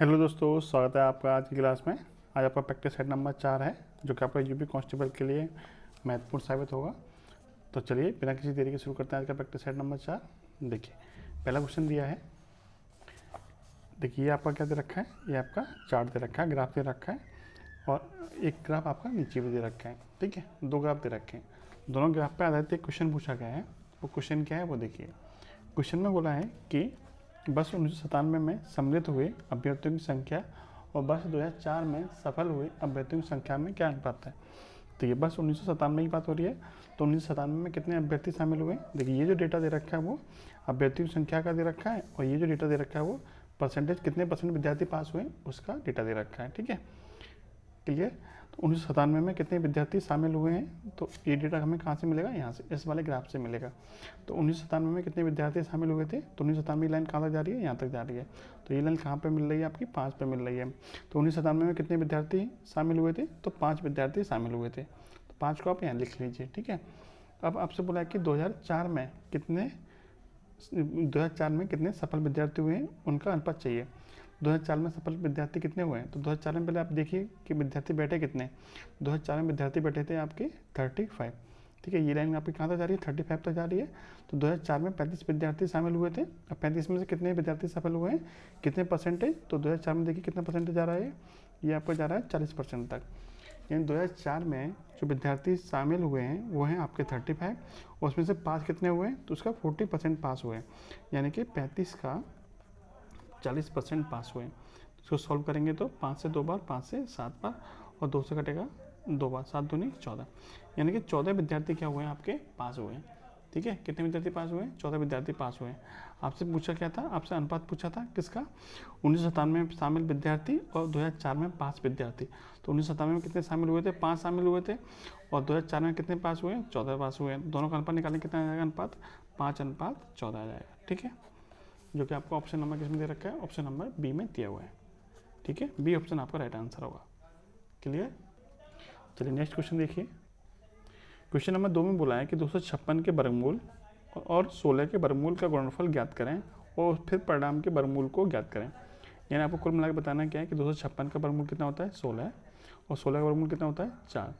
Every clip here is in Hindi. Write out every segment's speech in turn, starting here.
हेलो दोस्तों, स्वागत है आपका आज की क्लास में। आज आपका प्रैक्टिस सेट नंबर 4 है, जो कि आपका यूपी कांस्टेबल के लिए महत्वपूर्ण साबित होगा। तो चलिए बिना किसी देरी के शुरू करते हैं आज का प्रैक्टिस सेट नंबर 4। देखिए, पहला क्वेश्चन दिया है। देखिए, ये आपका क्या दे रखा है, ये आपका चार्ट दे रखा है, ग्राफ दे रखा है, और एक ग्राफ आपका नीचे भी दे रखा है। ठीक है, दो ग्राफ दे रखे हैं, दोनों ग्राफ पर आधारित एक क्वेश्चन पूछा गया है। वो क्वेश्चन क्या है वो देखिए। क्वेश्चन में बोला है कि वर्ष 1997 में सम्मिलित हुए अभ्यर्थियों की संख्या और वर्ष 2004 में सफल हुए अभ्यर्थियों की संख्या में क्या अनुपात है। तो ये वर्ष 1997 की बात हो रही है, तो 1997 में कितने अभ्यर्थी शामिल हुए। देखिए, ये जो डेटा दे रखा है वो अभ्यर्थियों की संख्या का दे रखा है, और ये जो डेटा दे रखा है वो परसेंटेज, कितने परसेंट विद्यार्थी पास हुए उसका डेटा दे रखा है। ठीक है, क्लियर। तो 1997 में कितने विद्यार्थी शामिल हुए हैं, तो ये डेटा हमें कहाँ से मिलेगा, यहाँ से, इस वाले ग्राफ से मिलेगा। तो 1997 में कितने विद्यार्थी शामिल हुए थे, तो 1997 लाइन कहाँ तक जा रही है, यहाँ तक जा रही है। तो ये लाइन कहाँ पे मिल रही है, आपकी 5 पे मिल रही है। तो 1997 में कितने विद्यार्थी शामिल हुए थे, तो 5 विद्यार्थी शामिल हुए थे। तो 5 को आप यहाँ लिख लीजिए। ठीक है, अब आपसे बोला है कि 2004 में कितने सफल विद्यार्थी हुए हैं, उनका अनुपात चाहिए। 2004 में सफल विद्यार्थी कितने हुए हैं, तो 2004 में पहले आप देखिए कि विद्यार्थी बैठे कितने। 2004 में विद्यार्थी बैठे थे आपके 35। ठीक है, ये लाइन आपकी कहाँ तक जा रही है, 35 तक जा रही है। तो 2004 में 35 विद्यार्थी शामिल हुए थे। अब 35 में से कितने विद्यार्थी सफल हुए हैं, कितने परसेंटेज, तो 2004 में देखिए कितना परसेंटेज जा रहा है, ये आपको जा रहा है 40% तक। यानी 2004 में जो विद्यार्थी शामिल हुए हैं वो हैं आपके 35, और उसमें से पास कितने हुए हैं, तो उसका 40% पास हुए हैं। यानी कि 35 का 40% पास हुए। इसको सॉल्व करेंगे तो 5 से 2 बार, 5 से 7 बार, और 2 से कटेगा 2 बार, 7 दूनी 14। यानी कि 14 विद्यार्थी क्या हुए हैं, आपके पास हुए हैं। ठीक है, कितने विद्यार्थी पास हुए हैं, 14 विद्यार्थी पास हुए हैं। आपसे पूछा क्या था, आपसे अनुपात पूछा था किसका, 1997 में शामिल विद्यार्थी और 2004 में पास विद्यार्थी। तो 1997 में कितने शामिल हुए थे, 5 शामिल हुए थे, और 2004 में कितने पास हुए, 14 पास हुए हैं। दोनों का अनुपात निकालने कितना आ जाएगा, अनुपात 5:14 आ जाएगा। ठीक है, जो कि आपको ऑप्शन नंबर किसमें दे रखा है, ऑप्शन नंबर बी में दिया हुआ है। ठीक है, बी ऑप्शन आपका राइट आंसर होगा। क्लियर। चलिए नेक्स्ट क्वेश्चन देखिए। क्वेश्चन नंबर 2 में बोला है कि 256 के वर्गमूल और 16 के वर्गमूल का गुणनफल ज्ञात करें और फिर परिणाम के वर्गमूल को ज्ञात करें। यानी आपको कुल मिलाकर बताना क्या है कि 256 का वर्गमूल कितना होता है, 16 है, और 16 का वर्गमूल कितना होता है, 4।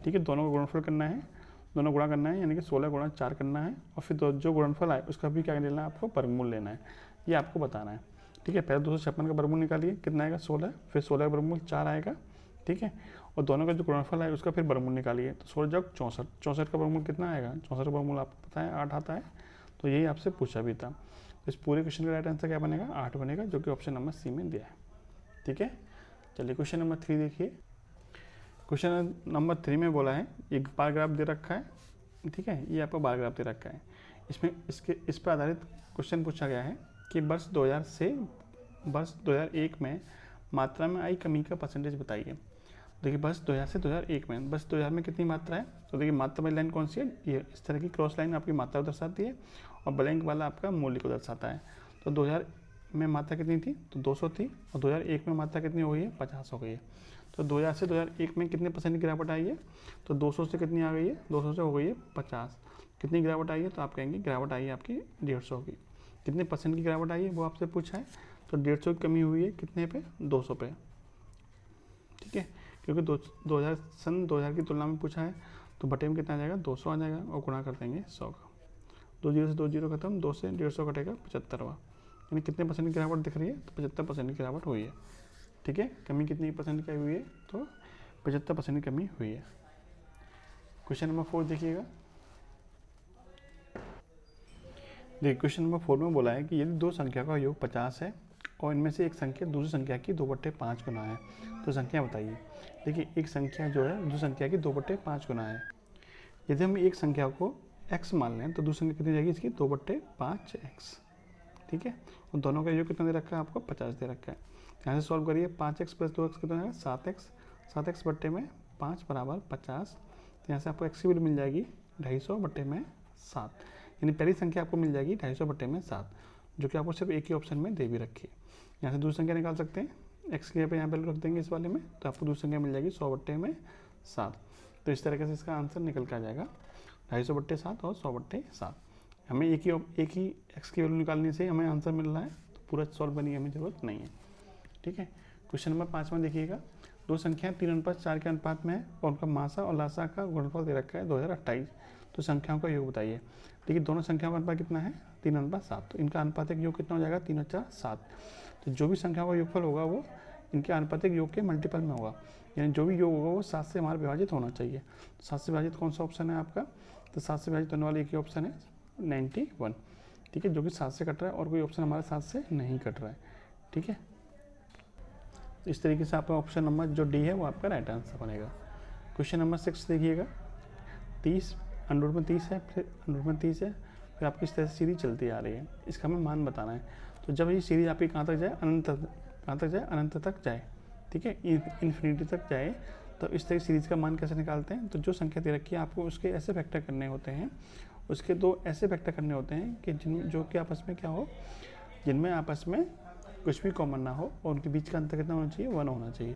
ठीक है, दोनों का गुणनफल करना है, दोनों गुणा करना है, यानी कि 16 गुणा 4 करना है, और फिर जो गुणनफल आए उसका भी क्या लेना है, आपको वर्गमूल लेना है, ये आपको बताना है। ठीक है, पहले 256 का वर्गमूल निकालिए, कितना आएगा 16, फिर 16 का वर्गमूल 4 आएगा। ठीक है, और दोनों का जो गुणनफल है उसका फिर वर्गमूल निकालिए। तो 16 जब 64, 64 का वर्गमूल कितना आएगा, 64 का वर्गमूल आपको पता है 8 आता है। तो यही आपसे पूछा भी था। तो इस पूरे क्वेश्चन का राइट आंसर क्या बनेगा, 8 बनेगा, जो कि ऑप्शन नंबर सी में दिया है। ठीक है, चलिए क्वेश्चन नंबर 3 देखिए। क्वेश्चन नंबर 3 में बोला है, एक बार ग्राफ दे रखा है। ठीक है, ये आपको बार ग्राफ दे रखा है, इसमें इस पर आधारित क्वेश्चन पूछा गया है कि वर्ष 2000 से वर्ष 2001 में मात्रा में आई कमी का परसेंटेज बताइए। देखिए, वर्ष 2000 से 2001 में, वर्ष 2000 में कितनी मात्रा है, तो देखिए मात्रा वाली लाइन कौन सी है, ये इस तरह की क्रॉस लाइन आपकी मात्रा को दर्शाती है, और ब्लैंक वाला आपका मूल्य को दर्शाता है। तो 2000 में मात्रा कितनी थी, तो 200 थी, और 2001 में मात्रा कितनी हो गई है, 50 हो गई है। तो 2000 से 2001 में कितने परसेंट की गिरावट आई है, तो 200 से कितनी आ गई है, 200 से हो गई है 50। कितनी गिरावट आई है, तो आप कहेंगे गिरावट आई है आपकी 150 की। कितने परसेंट की गिरावट आई है वो आपसे पूछा है, तो 150 की कमी हुई है कितने पे, 200 पे। ठीक है, क्योंकि 2000 की तुलना में पूछा है, तो बटे में कितना आ जाएगा, 200 आ जाएगा, और गुणा कर देंगे 100 का। 2 जीरो से 2 जीरो खत्म, 2 से 150 कटेगा 75वां। यानी कितने परसेंट की गिरावट दिख रही है, तो 75% की गिरावट हुई है। ठीक है, कमी कितनी परसेंट की हुई है, तो 75% की कमी हुई है। क्वेश्चन नंबर 4 देखिएगा। देखिए, क्वेश्चन नंबर 4 में बोला है कि यदि दो संख्या का योग 50 है और इनमें से एक संख्या दूसरी संख्या की 2/5 गुना है, तो संख्या बताइए। देखिए, एक संख्या जो है दूसरी संख्या की 2/5 गुना है। यदि हम एक संख्या को x मान लें, तो दूसरी संख्या कितनी जाएगी, इसकी 2/5x। ठीक है, और दोनों का योग कितना दे रखा है, आपको 50 दे रखा है। यहाँ से सॉल्व करिए, 5x + 2x कितना है, 7x। 7x बट्टे में 5 बराबर 50। तो यहाँ से आपको x की वैल्यू मिल जाएगी 250 बट्टे में 7। यानी पहली संख्या आपको मिल जाएगी 250 बट्टे में 7, जो कि आपको सिर्फ एक ही ऑप्शन में दे भी रखी है। यहाँ से दूसरी संख्या निकाल सकते हैं, x की जगह पे यहाँ वैल्यू रख देंगे इस वाले में, तो आपको दूसरी संख्या मिल जाएगी 100 बट्टे में 7। तो इस तरीके से इसका आंसर निकल के आ जाएगा 250 बट्टे 7 और 100 बट्टे 7। हमें एक ही x की वैल्यू निकालने से हमें आंसर मिल रहा है, तो पूरा सॉल्व करने की हमें ज़रूरत नहीं है। ठीक है। क्वेश्चन नंबर 5 में देखिएगा, दो संख्याएं 3:4 के अनुपात में है और उनका मासा और लासा का गुणनफल दे रखा है 2028। तो संख्याओं का योग बताइए। देखिए दोनों संख्याओं का अनुपात कितना है 3:7, तो इनका अनुपातिक योग कितना हो जाएगा 3 और 4 7। तो जो भी संख्याओं का योगफल होगा वो इनके अनुपातिक योग के मल्टीपल में होगा, यानी जो भी योग होगा वो 7 से हमारा विभाजित होना चाहिए। 7 से विभाजित कौन सा ऑप्शन है आपका, तो 7 से विभाजित होने वाला एक ही ऑप्शन है 91, ठीक है, जो कि 7 से कट रहा है और कोई ऑप्शन हमारा 7 से नहीं कट रहा है, ठीक है। इस तरीके से आपका ऑप्शन नंबर जो डी है वो आपका राइट आंसर बनेगा। क्वेश्चन नंबर 6 देखिएगा, 30 अंडर में 30 है, फिर अंडर में 30 है, फिर आपकी इस तरह से सीरीज चलती आ रही है, इसका हमें मान बताना है। तो जब ये सीरीज आपकी कहाँ तक जाए, अनंत, कहाँ तक जाए, अनंत तक जाए, ठीक है, इन्फिनिटी तक जाए, तो इस तरह सीरीज का मान कैसे निकालते हैं। तो जो संख्या दे रखी है आपको उसके ऐसे फैक्टर करने होते हैं, उसके दो ऐसे फैक्टर करने होते हैं कि जो कि आपस में क्या हो, जिनमें आपस में कुछ भी कॉमन ना हो और उनके बीच का अंतर कितना होना चाहिए, 1 होना चाहिए।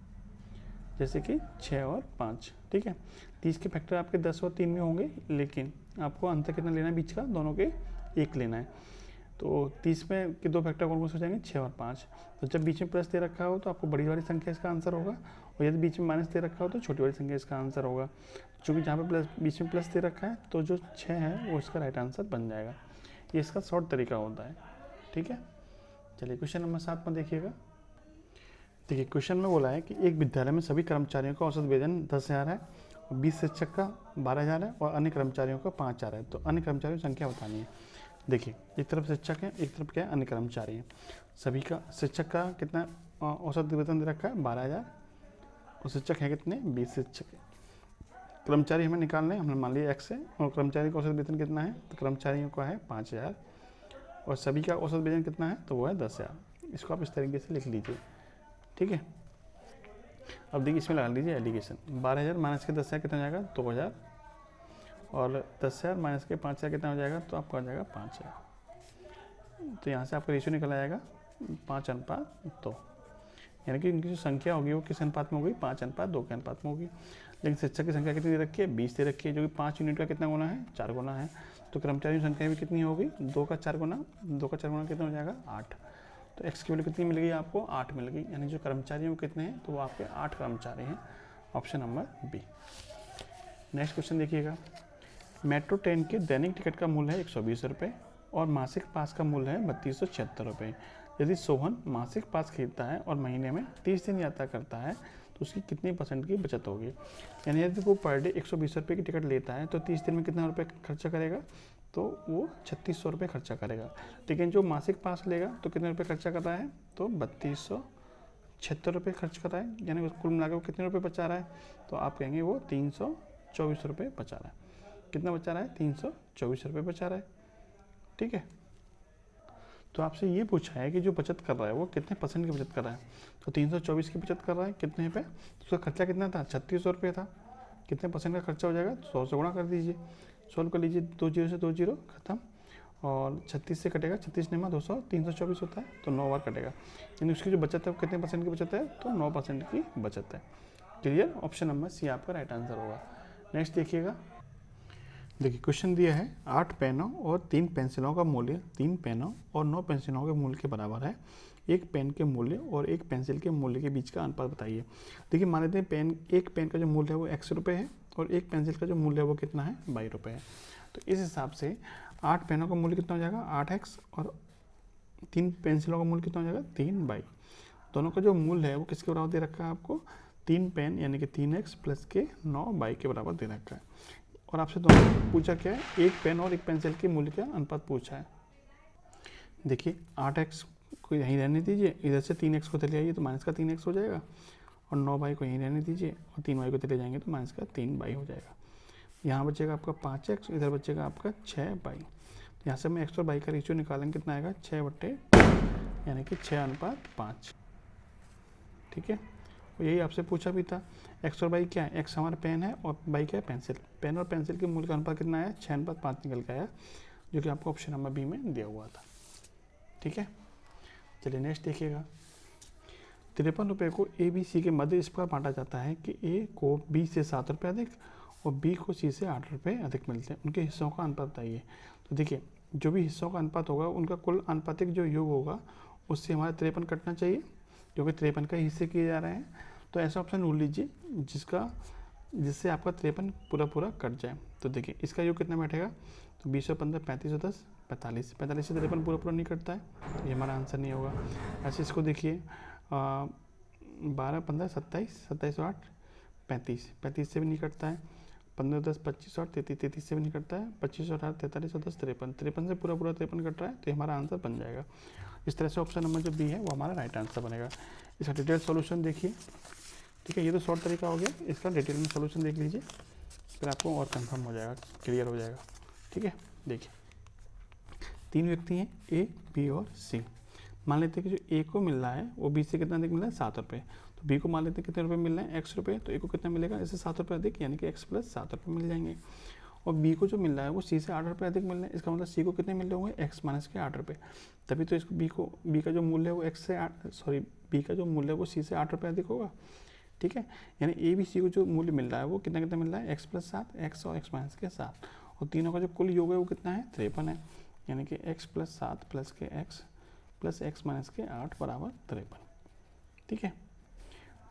जैसे कि 6 और 5, ठीक है। 30 के फैक्टर आपके 10 और 3 में होंगे, लेकिन आपको अंतर कितना लेना है बीच का, दोनों के 1 लेना है। तो 30 में के दो फैक्टर कौन कौन से हो जाएंगे, 6 और 5। तो जब बीच में प्लस दे रखा हो तो आपको बड़ी वाली संख्या इसका आंसर होगा, और यदि बीच में माइनस दे रखा हो तो छोटी वाली संख्या इसका आंसर होगा। चूँकि जहाँ पे प्लस बीच में प्लस दे रखा है तो जो 6 है वो इसका राइट आंसर बन जाएगा। ये इसका शॉर्ट तरीका होता है, ठीक है। चलिए क्वेश्चन नंबर 7 में देखिएगा। देखिए क्वेश्चन में बोला है कि एक विद्यालय में सभी कर्मचारियों का औसत वेतन 10,000 है और 20 शिक्षक का 12,000 है और अन्य कर्मचारियों का 5,000 है। तो अन्य कर्मचारियों की संख्या बतानी है। देखिए एक तरफ शिक्षक है, एक तरफ क्या है, अन्य कर्मचारी हैं। सभी का शिक्षक का कितना औसत वेतन दे रखा है 12,000 और शिक्षक है कितने 20 शिक्षक। कर्मचारी हमें निकालना है, हमने मान लिया x है, और कर्मचारी का औसत वेतन कितना है, तो कर्मचारियों का है 5,000 और सभी का औसत वेतन कितना है, तो वो है 10,000। इसको आप इस तरीके से लिख लीजिए, ठीक है। अब देखिए इसमें लगा लीजिए एलिगेशन, 12,000 माइनस के 10,000 कितना हो जाएगा 2,000 और 10,000 माइनस के 5,000 कितना हो जाएगा, तो आपका हो जाएगा 5,000। तो यहाँ से आपका रेशियो निकल आएगा 5:2, यानी कि इनकी जो संख्या होगी वो किस अनुपात में होगी, 5:2 के अनुपात में होगी। लेकिन शिक्षक की संख्या कितनी दे रखी है, 20 दे रखी है, जो कि 5 यूनिट का कितना गुना है, 4 गुना है। तो कर्मचारियों की संख्या भी कितनी होगी, 2 का 4 गुना, 2 का 4 गुना कितना हो जाएगा 8। तो x की वैल्यू कितनी मिल गई आपको, 8 मिल गई, यानी जो कर्मचारी हैं वो कितने हैं, तो वो आपके 8 कर्मचारी हैं। Option number B. Next question देखिएगा, मेट्रो ट्रेन के दैनिक टिकट का मूल्य है 120 रुपये और मासिक पास का मूल्य है 3276 रुपये। यदि सोहन मासिक पास खरीदता है और महीने में 30 दिन यात्रा करता है तो उसकी कितनी % की बचत होगी। यानी यदि वो पर डे 120 रुपये की टिकट लेता है तो 30 दिन में कितना रुपये खर्चा करेगा, तो वो 3600 रुपये खर्चा करेगा। लेकिन जो मासिक पास लेगा तो कितने रुपये खर्चा कर रहा है, तो 3276 रुपये खर्च कर रहा है, यानी कुल मिलाकर वो कितने रुपये बचा रहा है, तो आप कहेंगे वो 324 रुपये बचा रहा है। कितना बचा रहा है, 324 रुपये बचा रहा है, ठीक है। तो आपसे ये पूछा है कि जो बचत कर रहा है वो कितने % की बचत कर रहा है, तो 324 की बचत कर रहा है कितने पे, तो उसका खर्चा कितना था, 3600 रुपये था। कितने % का खर्चा हो जाएगा, 100 से गुणा कर दीजिए, सॉल्व कर लीजिए, 2 0 से 2 0 खत्म, और 36 से कटेगा, 36 निमा 200, 324 होता है, तो 9 बार कटेगा, यानी उसकी जो बचत है वो कितने % की बचत है, तो 9% की बचत है। क्लियर, ऑप्शन नंबर सी आपका राइट आंसर होगा। नेक्स्ट देखिएगा, देखिए क्वेश्चन दिया है 8 पेनों और 3 पेंसिलों का मूल्य 3 पेनों और 9 पेंसिलों के मूल्य के बराबर है। एक पेन के मूल्य और एक पेंसिल के मूल्य के बीच का अनुपात बताइए। देखिए मान लेते हैं एक पेन का जो मूल्य है वो x रुपये है और एक पेंसिल का जो मूल्य है वो कितना है, 22 रुपये है। तो इस हिसाब से 8 पेनों का मूल्य कितना हो जाएगा, 8x, और 3 पेंसिलों का मूल्य कितना हो जाएगा, 3y। दोनों का जो मूल्य है वो किसके बराबर दे रखा है आपको, 3 पेन यानी कि 3x प्लस के 9y के बराबर दे रखा है। और आपसे दोनों पूछा क्या है, एक पेन और एक पेंसिल के मूल्य का अनुपात पूछा है। देखिए 8x को यहीं रहने दीजिए, इधर से 3x को चले आइए तो माइनस का 3x हो जाएगा, और 9y को यहीं रहने दीजिए और 3y को चले जाएंगे तो माइनस का 3y हो जाएगा। यहाँ बचेगा आपका 5x, इधर बचेगा आपका 6y। यहाँ से हम x और y का रेशियो निकालेंगे, कितना आएगा 6/, यानी कि 6:5, ठीक है। और यही आपसे पूछा भी था, x और y क्या है, x हमारा पेन है और y क्या है, पेंसिल। पेन और पेंसिल के मूल्य का अनुपात कितना आया, 6:5 निकल के आया, जो कि आपको ऑप्शन नंबर बी में दिया हुआ था, ठीक है। चलिए नेक्स्ट देखिएगा, 53 रुपये को ABC के मध्य इस प्रकार बांटा जाता है कि A को B से 7 रुपये अधिक और B को C से 8 रुपये अधिक मिलते हैं, उनके हिस्सों का अनुपात बताइए। तो देखिए जो भी हिस्सों का अनुपात होगा उनका कुल अनुपातिक जो योग होगा उससे हमारा 53 कटना चाहिए, क्योंकि 53 का हिस्से किए जा रहे हैं। तो ऐसा ऑप्शन ढूंढ लीजिए जिससे आपका 53 पूरा कट जाए। तो देखिए इसका योग कितना बैठेगा, तो 20 और 15 35 और 10 45, 45 से 53 पूरा नहीं कटता है, तो ये हमारा आंसर नहीं होगा। ऐसे इसको देखिए 12 15 27, 27 और 8 35, 35 से भी नहीं कटता है, 15 10 25 और 33, 33 से भी नहीं कटता है, 25 और 8 43 और 10 53, 53 से पूरा 53 कट रहा है, तो ये हमारा आंसर बन जाएगा। इस तरह से ऑप्शन नंबर जो बी है वो हमारा राइट आंसर बनेगा। इसका डिटेल सॉल्यूशन देखिए, ठीक है, ये तो शॉर्ट तरीका हो गया, इसका डिटेल में सॉल्यूशन देख लीजिए, फिर आपको और कंफर्म हो जाएगा, क्लियर हो जाएगा। ठीक है, देखिए 3 व्यक्ति हैं ए, बी और सी। मान लेते हैं कि जो ए को मिल रहा है वो बी से कितना अधिक मिल रहा है, 7 रुपये। तो बी को मान लेते हैं कितने रुपये मिल रहे हैं, x रुपये, तो ए को कितना मिलेगा, इससे 7 रुपये अधिक, यानी कि x प्लस 7 रुपये मिल जाएंगे। और बी को जो मिल रहा है वो सी से 8 रुपये अधिक मिल रहे हैं, इसका मतलब सी को कितने मिल रहे होंगे, x माइनस के 8 रुपये। तभी तो इसको बी का जो मूल्य है वो बी का जो मूल्य है वो सी से 8 रुपये अधिक होगा। ठीक है, यानी ए बी सी को जो मूल्य मिल रहा है वो कितना कितना मिल रहा है, x प्लस 7, x और x माइनस के 7, और तीनों का जो कुल योग है वो कितना है, 53 है, यानी कि x प्लस 7 प्लस के x प्लस x माइनस के 8 बराबर 53। ठीक है,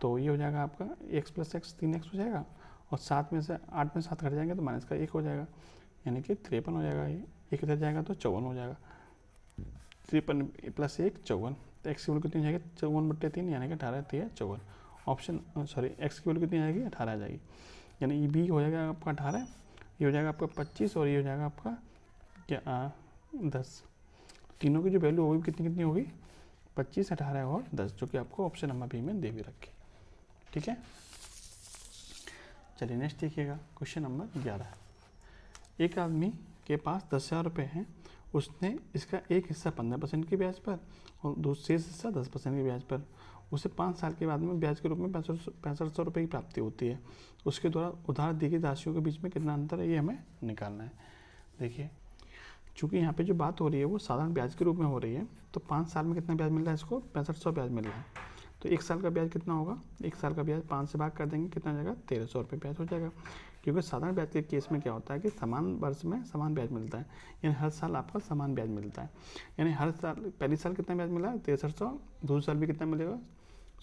तो ये हो जाएगा आपका x प्लस x 3x हो जाएगा, और 7 में से 8 में 7 घट जाएंगे तो माइनस का 1 हो जाएगा, यानी कि 53 हो जाएगा। ये 1 इधर जाएगा तो 54 हो जाएगा, 53 प्लस 1 54, तो x की वैल्यू कितनी हो जाएगी, 54/3, यानी कि 18 3 54। ऑप्शन x की वैल्यू कितनी आ जाएगी, 18 आ जाएगी, यानी बी हो जाएगा आपका 18, ये हो जाएगा आपका 25, और ये हो जाएगा आपका क्या 10। तीनों की जो वैल्यू होगी कितनी होगी, 25 18 और 10, जो कि आपको ऑप्शन नंबर बी में दे भी रखे। ठीक है, चलिए नेक्स्ट देखिएगा, क्वेश्चन नंबर 11। एक आदमी के पास 10,000 रुपये हैं, उसने इसका एक हिस्सा 15% के ब्याज पर और दूसरे हिस्सा 10% के ब्याज पर, उसे 5 साल के बाद में ब्याज के रूप में 6500 रुपये की प्राप्ति होती है। उसके द्वारा उधार दी गई राशियों के बीच में कितना अंतर है, ये हमें निकालना है। देखिए चूँकि यहाँ पे जो बात हो रही है वो साधारण ब्याज के रूप में हो रही है, तो 5 साल में कितना ब्याज मिल रहा है, इसको 6500 ब्याज मिल रहा है। तो 1 साल का ब्याज कितना होगा, 1 साल का ब्याज 5 से भाग कर देंगे, कितना जाएगा, 1300 रुपये ब्याज हो जाएगा। क्योंकि साधारण ब्याज के केस में क्या होता है कि समान वर्ष में समान ब्याज मिलता है, यानी हर साल आपका समान ब्याज मिलता है, यानी हर साल पहली साल कितना ब्याज मिला है, 6300, दूसरे साल भी कितना मिलेगा,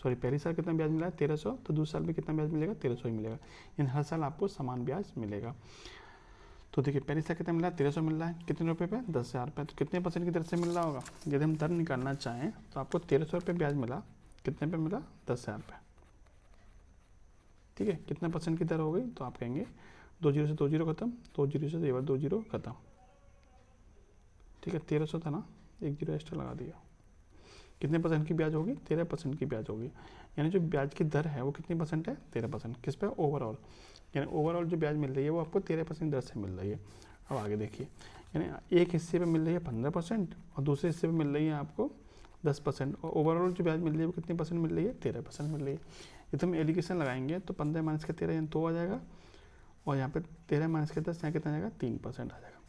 पहली साल कितना ब्याज मिला है 1300, तो दूसरे साल भी कितना ब्याज मिलेगा, 1300 ही मिलेगा, यानी हर साल आपको समान ब्याज मिलेगा। तो देखिए पहली साल कितना मिल रहा है, 1300 मिल रहा है, कितने रुपये पे, 10,000 रुपये, तो कितने % की दर से मिल रहा होगा। यदि हम दर निकालना चाहें तो आपको 1300 रुपये ब्याज मिला, कितने पे मिला, 10,000 रुपये। ठीक है, कितना % की दर हो गई, तो आप कहेंगे 2 0 से 2 0 खत्म, 2 0 से 2 0 खत्म। ठीक है, 1300 था ना, 1 0 एक्स्ट्रा लगा दिया, कितने % की ब्याज होगी, 13% की ब्याज होगी, यानी जो ब्याज की दर है वो कितनी % है, 13%। किस पे, ओवरऑल, यानी ओवरऑल जो ब्याज मिल रही है वो आपको 13% दर से मिल रही है। अब आगे देखिए, यानी एक हिस्से पे मिल रही है 15% और दूसरे हिस्से पे मिल रही है आपको 10%, और ओवरऑल जो ब्याज मिल रही है वो कितनी % मिल रही है, 13% मिल रही है। ये तो हम एलिगेशन लगाएंगे तो 15 माइनस के 13 यानी 2 आ जाएगा, और यहाँ पे 13 माइनस के 10 यहाँ कितना आ जाएगा, 3% आ जाएगा।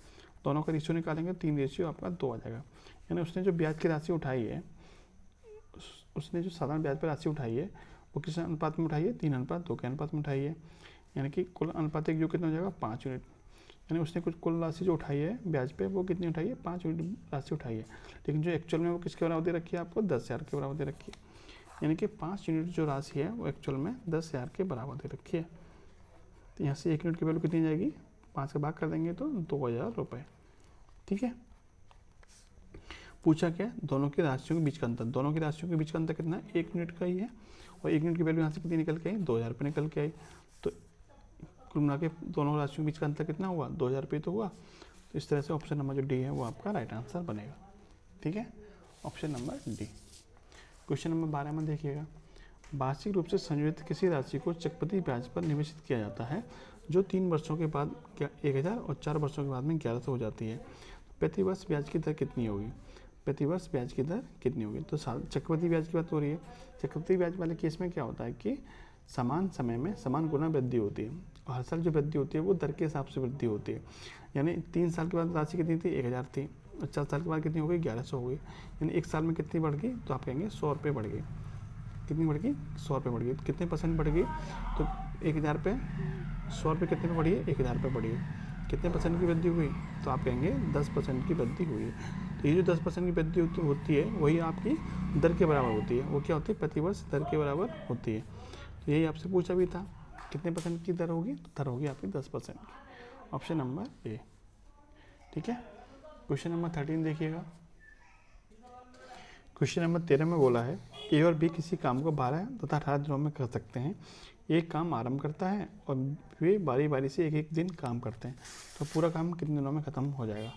दोनों का रेशियो निकालेंगे, 3 रेशियो आपका 2 आ जाएगा। यानी उसने जो ब्याज की राशि उठाई है, उसने जो साधारण ब्याज पर राशि उठाई है वो किस अनुपात में उठाई है, 3:2 के अनुपात में उठाई है, यानी कि कुल अनुपात जो कितना हो जाएगा, 5 यूनिट। यानी उसने कुछ कुल राशि जो उठाई है ब्याज पे वो कितनी उठाई है, 5 यूनिट राशि उठाई है, लेकिन जो एक्चुअल में वो किसके बराबर दे रखी है, आपको 10,000 के बराबर दे रखी है। यानी कि 5 यूनिट जो राशि है वो एक्चुअल में 10,000 के बराबर दे रखी है। तो यहाँ से 1 यूनिट की वैल्यू कितनी जाएगी, 5 का भाग कर देंगे तो 2000 रुपये। ठीक है, पूछा क्या, दोनों की राशियों के बीच का अंतर, दोनों की राशियों के बीच का अंतर कितना है, 1 यूनिट का ही है, और 1 यूनिट की वैल्यू यहाँ से कितनी निकल के आई, 2000 रुपये निकल के आई। तो कुल मिला के दोनों राशियों के बीच का अंतर कितना हुआ, 2000 रुपये तो हुआ। तो इस तरह से ऑप्शन नंबर जो डी है वो आपका राइट आंसर बनेगा। ठीक है, option number D. Question number 12 में देखिएगा, वार्षिक रूप से संयोजित किसी राशि को चक्रवृद्धि ब्याज पर निवेशित किया जाता है जो 3 वर्षों के बाद 1000 और 4 वर्षों के बाद में 1100 हो जाती है। प्रति वर्ष ब्याज की दर कितनी होगी, प्रति वर्ष ब्याज की दर कितनी होगी। तो चक्रवृद्धि ब्याज की बात हो रही है। चक्रवृद्धि ब्याज वाले केस में क्या होता है कि समान समय में समान गुना वृद्धि होती है, और हर साल जो वृद्धि होती है वो दर के हिसाब से वृद्धि होती है। यानी 3 साल के बाद राशि कितनी थी, 1000 थी, और 4 साल के बाद कितनी हो गई, 1100 हो गई। यानी 1 साल में कितनी बढ़ गई, तो आप कहेंगे 100 रुपये बढ़ गई। कितनी बढ़ गई, 100 रुपये बढ़ गई। कितने % बढ़ गई, तो 1000 पे 100 रुपये कितने में बढ़ी है, 1000 रुपये बढ़ी है। कितने % की वृद्धि हुई, तो आप कहेंगे 10% की वृद्धि हुई है। तो ये जो 10% की वृद्धि होती है वही आपकी दर के बराबर होती है। वो क्या होती है? प्रतिवर्ष दर के बराबर होती है। तो यही आपसे पूछा भी था, कितने % की दर होगी? तो दर होगी आपकी 10% की। Option number A. ठीक है। क्वेश्चन नंबर 13 देखिएगा। क्वेश्चन नंबर 13 में बोला है ए और बी किसी काम को 12 तथा 18 दिनों में कर सकते हैं। एक काम आरंभ करता है और वे बारी बारी से एक एक दिन काम करते हैं, तो पूरा काम कितने दिनों में ख़त्म हो जाएगा?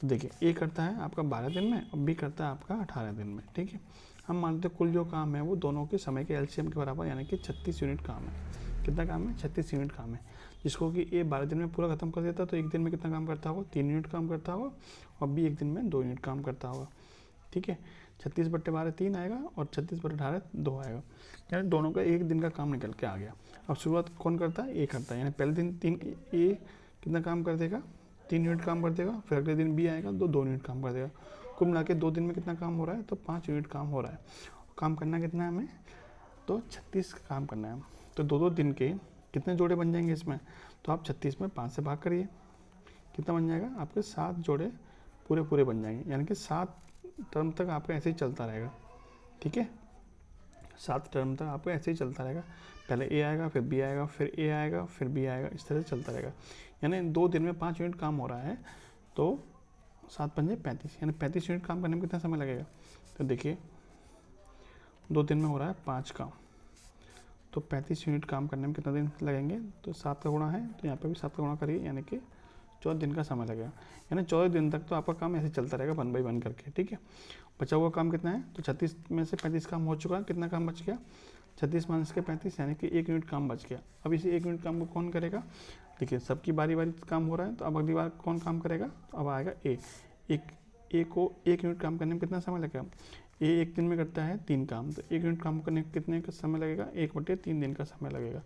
तो देखिए, ए करता है आपका 12 दिन में और बी करता है आपका 18 दिन में। ठीक है। हम मानते हैं कुल जो काम है वो दोनों के समय के एलसीएम के बराबर, यानी कि 36 यूनिट काम है। कितना काम है? 36 यूनिट काम है, जिसको कि ए 12 दिन में पूरा खत्म कर देता है, तो एक दिन में कितना काम करता होगा? 3 यूनिट काम करता होगा, और बी एक दिन में 2 यूनिट काम करता होगा। ठीक है। 36/12 3 आएगा और 36/18 2 आएगा, यानी दोनों का एक दिन का काम निकल के आ गया। अब शुरुआत कौन करता है? ए करता है, यानी पहले दिन 3 ए कितना काम कर देगा? 3 यूनिट काम कर देगा। फिर अगले दिन बी आएगा, 2 यूनिट काम कर देगा। कुल मिला के 2 दिन में कितना काम हो रहा है? तो 5 यूनिट काम हो रहा है। काम करना कितना है हमें? तो 36 काम करना है। तो 2 दिन के कितने जोड़े बन जाएंगे इसमें? तो आप 36 में 5 से भाग करिए, कितना बन जाएगा? आपके 7 जोड़े पूरे बन जाएंगे, यानी कि 7 टर्म तक आपका ऐसे ही चलता रहेगा। ठीक है। 7 टर्म तक आपका ऐसे ही चलता रहेगा। पहले ए आएगा, फिर बी आएगा, फिर ए आएगा, फिर बी आएगा, इस तरह से चलता रहेगा। यानी 2 दिन में 5 यूनिट काम हो रहा है, तो 7 पंजे 35, यानी 35 यूनिट काम करने में कितना समय लगेगा? तो देखिए, 2 दिन में हो रहा है 5 काम, तो 35 यूनिट काम करने में कितना दिन लगेंगे? तो 7 का गुणा है, तो यहाँ पे भी 7 का गुणा करिए, यानी कि 14 दिन का समय लगेगा। यानी 14 दिन तक तो आपका काम ऐसे चलता रहेगा 1 बाई 1 करके। ठीक है। बचा हुआ काम कितना है? तो 36 में से 35 काम हो चुका है। कितना काम बच गया? 36 माइनस के 35, यानी कि 1 यूनिट काम बच गया। अब इसी 1 यूनिट काम को कौन करेगा? देखिए, सबकी बारी बारी काम हो रहा है, तो अब अगली बार कौन काम करेगा? तो अब आएगा ए। ए को 1 यूनिट काम करने में कितना समय लगेगा? ए एक दिन में करता है 3 काम, तो 1 यूनिट काम करने में कितने का समय लगेगा? 1/3 दिन का समय लगेगा।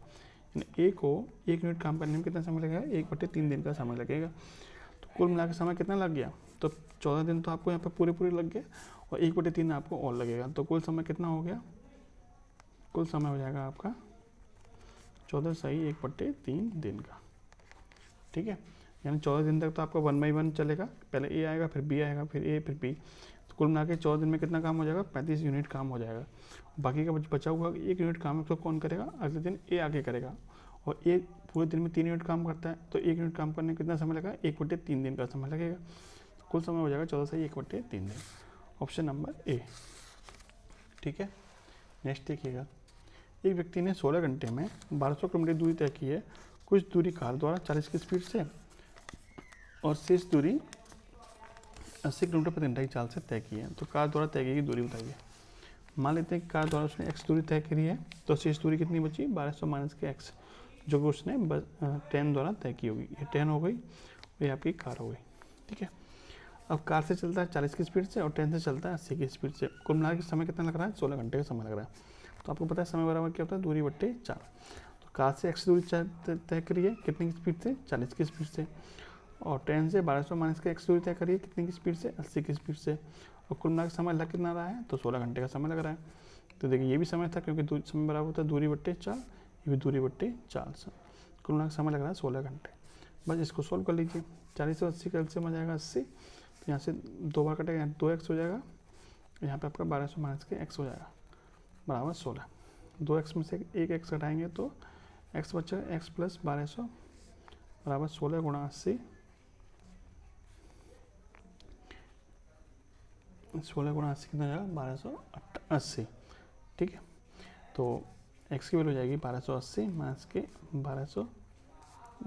यानी ए को 1 यूनिट काम करने में कितना समय लगेगा? 1/3 दिन का समय लगेगा। तो कुल मिलाकर समय कितना लग गया? तो 14 दिन तो आपको यहाँ पर पूरे लग गए, और 1/3 आपको और लगेगा, तो कुल समय कितना हो गया? कुल समय हो जाएगा आपका 14 सही 1/3 दिन का। ठीक है। यानी 14 दिन तक तो आपका 1 बाई 1 चलेगा। पहले ए आएगा, फिर बी आएगा, फिर ए, फिर बी। तो कुल मिला के 14 दिन में कितना काम हो जाएगा? 35 यूनिट काम हो जाएगा। बाकी का बचा हुआ 1 यूनिट काम है, तो कौन करेगा? अगले दिन ए आगे करेगा, और ए पूरे दिन में 3 यूनिट काम करता है, तो 1 यूनिट काम करने में कितना समय लगेगा? 1/3 दिन का समय लगेगा। तो कुल समय हो जाएगा 14 सही 1/3 दिन। Option number A. ठीक है। नेक्स्ट देखिएगा। एक व्यक्ति ने 16 घंटे में 1200 किलोमीटर दूरी तय की है। कुछ दूरी कार द्वारा 40 की स्पीड से और शेष दूरी 80 किलोमीटर प्रति घंटा की चाल से तय की है। तो कार द्वारा तय की गई दूरी बताइए। मान लेते हैं कि कार द्वारा उसने x दूरी तय करी है, तो शेष दूरी कितनी बची? 1200 माइनस के x, जो कि उसने 10 द्वारा तय की होगी। ये 10 हो गई, ये आपकी कार हो गई। ठीक है। अब कार से चलता है 40 की स्पीड से और 10 से चलता है 80 की स्पीड से। कुल मिला के समय कितना लग रहा है? 16 घंटे का समय लग रहा है। तो आपको पता है समय बराबर क्या होता है? दूरी बट्टे 4। तो कार से x दूरी तय करिए कितनी की स्पीड से? 40 की स्पीड से, और 10 से 1200 माइनस के x दूरी तय करिए कितनी की स्पीड से? 80 की स्पीड से। और कुल मिला के समय लग कितना रहा है? तो 16 घंटे का समय लग रहा है। तो देखिए, ये भी समय था, क्योंकि समय बराबर होता है दूरी बट्टे 4, ये भी दूरी बट्टे 4 से। कुल मिला के समय लग रहा है 16 घंटे। बस इसको सोल्व कर लीजिए। 40 और 80 का एलसीएम आ जाएगा 80, तो यहाँ से 2 बार कटेगा, 2x हो जाएगा। यहाँ पे आपका 1200 माइनस के x हो जाएगा बराबर 16। 2x में से 1x घटाएंगे तो x बचेगा, x प्लस 1200 बराबर 16 गुणा 80, 16 गुणा 80 कितना जाएगा? 1280। ठीक है। तो x की वैल्यू हो जाएगी 1280 माइनस के 1200,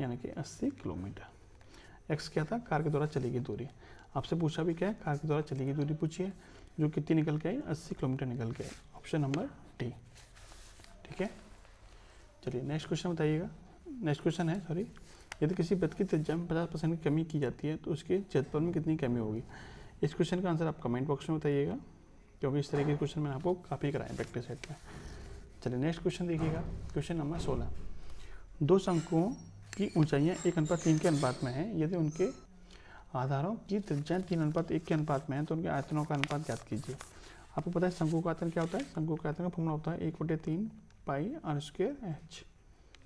यानी कि 80 किलोमीटर। x क्या था? कार के द्वारा चली गई दूरी। आपसे पूछा भी क्या है? कार के द्वारा चली गई दूरी पूछिए, जो कितनी निकल के आई? 80 किलोमीटर निकल के आई। Option number D. ठीक है। चलिए नेक्स्ट क्वेश्चन बताइएगा। नेक्स्ट क्वेश्चन है, सॉरी, यदि किसी वृत्त की त्रिज्या में 50% की कमी की जाती है तो उसके क्षेत्रफल में कितनी कमी होगी? इस क्वेश्चन का आंसर आप कमेंट बॉक्स में बताइएगा, क्योंकि इस तरीके के क्वेश्चन मैंने आपको काफ़ी कराए प्रैक्टिस सेट में। चलिए नेक्स्ट क्वेश्चन देखिएगा। Question number 16। 2 शंकुओं की ऊंचाइयाँ 1:3 के अनुपात में हैं। यदि उनके आधारों की त्रिज्याएं 3:1 के अनुपात में है, तो उनके आयतनों का अनुपात ज्ञात कीजिए। आपको पता है शंकु का आयतन क्या होता है? शंकु का आयतन का फॉर्मूला होता है 1/3 पाई r²h।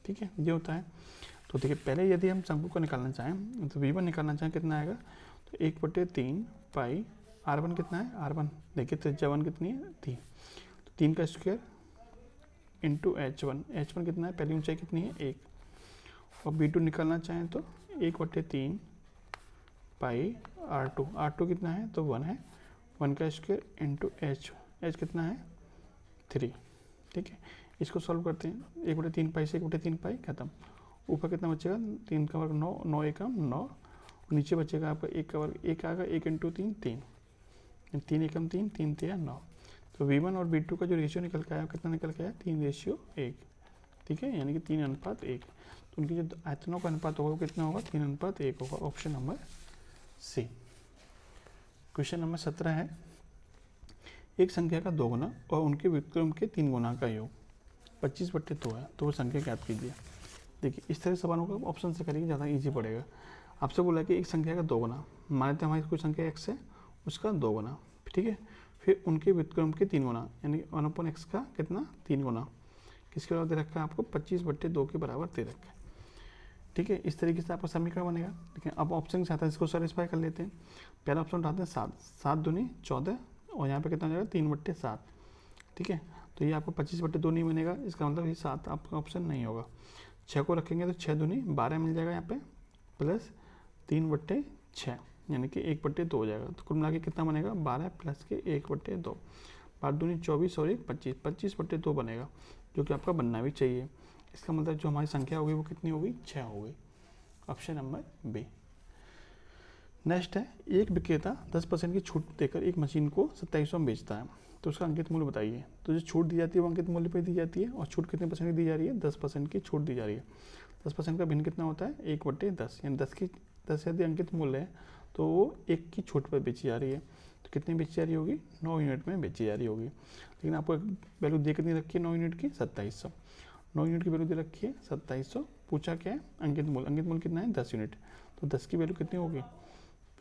ठीक है, ये होता है। तो देखिए, पहले यदि हम शंकु को निकालना चाहें, तो V1 निकालना चाहें, कितना आएगा? तो 1/3 पाई R1 कितना है, R1 देखिए त्रिज्या 1 कितनी है 3, तो 3 का स्क्वायर इंटू H1 कितना है, पहली ऊंचाई कितनी है 1, और B2 निकालना चाहें तो 1/3 पाई R2 कितना है तो 1 है, 1 का स्क्वायर इंटू H कितना है 3, ठीक है। इसको सॉल्व करते हैं, 1/3 पाई से 1/3 पाई खत्म, ऊपर कितना बचेगा 3 का वर्ग 9, 9 एकम 9, नीचे बचेगा आपका 1 का वर्ग 1 आएगा, 1 इंटू 3 3, 3 एकम 3, 3 3 9, तो V1 और V2 का जो रेशियो निकल के आया कितना निकल के आया 3:1, ठीक है, यानी कि 3:1, तो उनकी जो आयतनों का अनुपात होगा वो कितना होगा 3:1 होगा, option number C. Question number 17 है, एक संख्या का 2 गुना और उनके व्युत्क्रम के 3 गुना का योग 25/2 है, तो वो संख्या ज्ञात कीजिए। देखिए इस तरह सवालों को ऑप्शन से करिए, ज़्यादा इजी पड़ेगा। आपसे बोला कि एक संख्या का 2 गुना, मान लेते हैं हमारी कोई संख्या x है, उसका 2 गुना, ठीक है, फिर उनके व्युत्क्रम के 3 गुना, यानी 1/x का कितना 3 गुना, किसके बराबर दे रखा है आपको 25/2 के बराबर दे रखा है, ठीक है। इस तरीके से आपका समीकरण बनेगा। देखिए अब ऑप्शन के साथ इसको सेटिस्फाई कर लेते हैं। पहला ऑप्शन उठाते हैं 7, 7 दूनी 14, और यहाँ पे कितना हो जाएगा 3/7, ठीक है, तो ये आपको 25/2 नहीं बनेगा, इसका मतलब ये 7 आपका ऑप्शन नहीं होगा। 6 को रखेंगे तो 6 दूनी 12 मिल जाएगा यहाँ पे, प्लस 3/6 यानी कि 1/2 हो जाएगा, तो कुल मिला के कितना बनेगा 12 प्लस के 1/2, 12 दूनी 24 और 1 25, 25/2 बनेगा, जो कि आपका बनना भी चाहिए। इसका मतलब जो हमारी संख्या होगी वो कितनी होगी 6 हो गई, ऑप्शन नंबर बी। नेक्स्ट है, एक विक्रेता 10% की छूट देकर एक मशीन को 2700 में बेचता है, तो उसका अंकित मूल्य बताइए। तो जो छूट दी जाती है वो अंकित मूल्य पे दी जाती है, और छूट कितने % की दी जा रही है 10% की छूट दी जा रही है। 10% का भिन्न कितना होता है 1/10, यानी 10 यदि अंकित मूल्य है तो वो 1 की छूट पर बेची जा रही है, तो कितनी बेची जा रही होगी 9 यूनिट में बेची जा रही होगी। लेकिन आपको वैल्यू दे कितनी रखी है 9 यूनिट की 2700, 9 यूनिट की वैल्यू दे रखी है 2700, पूछा क्या है अंकित मूल्य कितना है 10 यूनिट, तो 10 की वैल्यू कितनी होगी,